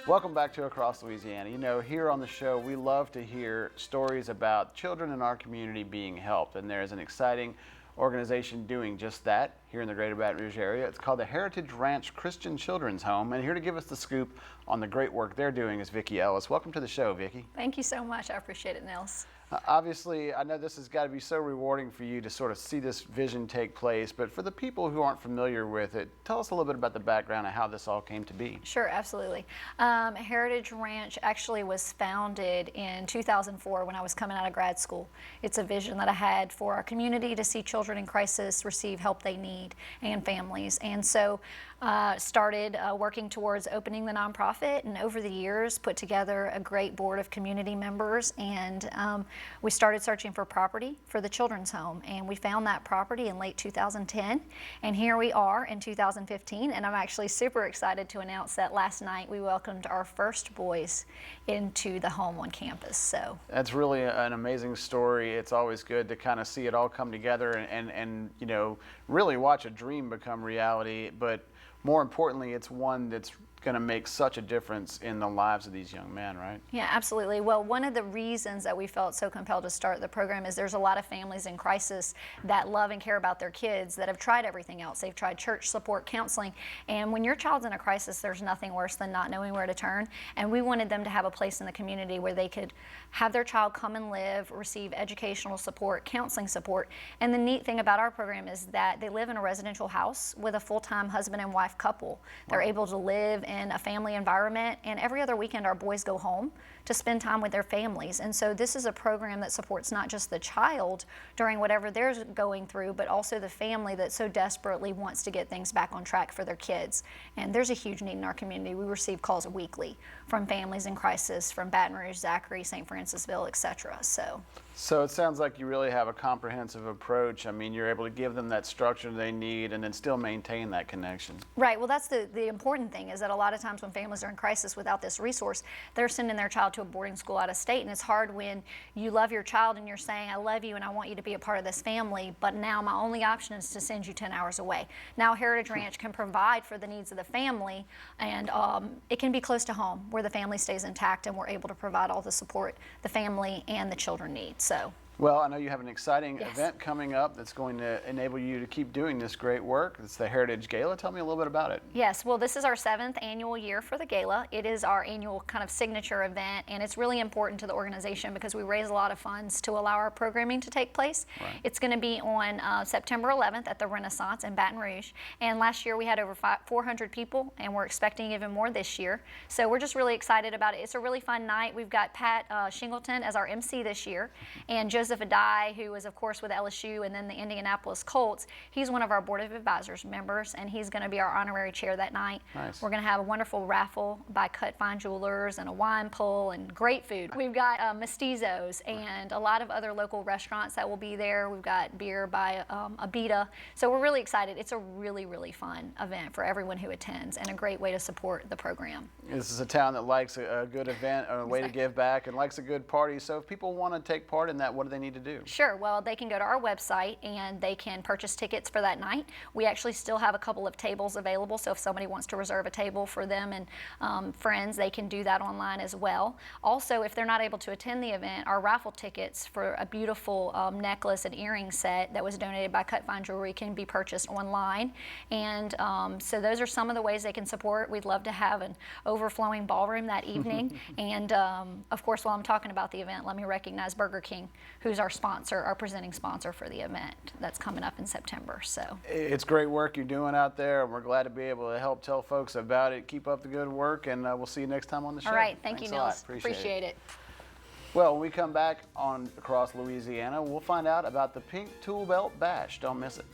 Welcome back to Across Louisiana. You know, here on the show, we love to hear stories about children in our community being helped, and there's an exciting organization doing just that here in the greater Baton Rouge area. It's called the Heritage Ranch Christian Children's Home, and here to give us the scoop on the great work they're doing is Vicki Ellis. Welcome to the show, Vicki. Thank you so much. I appreciate it, Nels. Obviously, I know this has got to be so rewarding for you to sort of see this vision take place, but for the people who aren't familiar with it, tell us a little bit about the background of how this all came to be. Sure, absolutely. Heritage Ranch actually was founded in 2004 when I was coming out of grad school. It's a vision that I had for our community to see children in crisis receive help they need and families. And so started working towards opening the nonprofit, and over the years put together a great board of community members, and we started searching for property for the children's home, and we found that property in late 2010, and here we are in 2015, and I'm actually super excited to announce that last night we welcomed our first boys into the home on campus. So that's really an amazing story. It's always good to kind of see it all come together and you know, really watch a dream become reality, but more importantly, it's one that's going to make such a difference in the lives of these young men, right? Yeah, absolutely. Well, one of the reasons that we felt so compelled to start the program is there's a lot of families in crisis that love and care about their kids that have tried everything else. They've tried church support, counseling, and when your child's in a crisis, there's nothing worse than not knowing where to turn. And we wanted them to have a place in the community where they could have their child come and live, receive educational support, counseling support. And the neat thing about our program is that they live in a residential house with a full-time husband and wife couple. They're able to live in a family environment, and every other weekend our boys go home to spend time with their families. And so this is a program that supports not just the child during whatever they're going through, but also the family that so desperately wants to get things back on track for their kids. And there's a huge need in our community. We receive calls weekly from families in crisis from Baton Rouge, Zachary, St. Francisville, etc. So it sounds like you really have a comprehensive approach. I mean, you're able to give them that structure they need and then still maintain that connection. Right. Well, that's the important thing, is that a lot of times when families are in crisis without this resource, they're sending their child to a boarding school out of state, and it's hard when you love your child and you're saying, I love you and I want you to be a part of this family, but now my only option is to send you 10 hours away. Now Heritage Ranch can provide for the needs of the family, and it can be close to home where the family stays intact and we're able to provide all the support the family and the children need. Well, I know you have an exciting event coming up that's going to enable you to keep doing this great work. It's the Heritage Gala. Tell me a little bit about it. Yes, well, this is our 7th annual year for the gala. It is our annual kind of signature event, and it's really important to the organization because we raise a lot of funds to allow our programming to take place. Right. It's going to be on September 11th at the Renaissance in Baton Rouge, and last year we had over 400 people, and we're expecting even more this year. So we're just really excited about it. It's a really fun night. We've got Pat Shingleton as our MC this year, and Joseph Adai, who is of course with LSU and then the Indianapolis Colts. He's one of our Board of Advisors members, and he's going to be our honorary chair that night. Nice. We're going to have a wonderful raffle by Cut Fine Jewelers and a wine pull and great food. We've got Mestizos and a lot of other local restaurants that will be there. We've got beer by Abita. So we're really excited. It's a really, really fun event for everyone who attends and a great way to support the program. This is a town that likes a good event, a way to give back, and likes a good party. So if people want to take part in that, what do they need to do? Sure. Well, they can go to our website and they can purchase tickets for that night. We actually still have a couple of tables available, so if somebody wants to reserve a table for them and friends, they can do that online as well. Also, if they're not able to attend the event, our raffle tickets for a beautiful necklace and earring set that was donated by Cut Fine Jewelry can be purchased online. And so those are some of the ways they can support. We'd love to have an overflowing ballroom that evening. And of course, while I'm talking about the event, let me recognize Burger King, who's our sponsor, our presenting sponsor for the event that's coming up in September. So it's great work you're doing out there, and we're glad to be able to help tell folks about it. Keep up the good work, and we'll see you next time on the show. All right, thank Thanks you, Nils. Appreciate it. Well, when we come back on Across Louisiana, we'll find out about the Pink Tool Belt Bash. Don't miss it.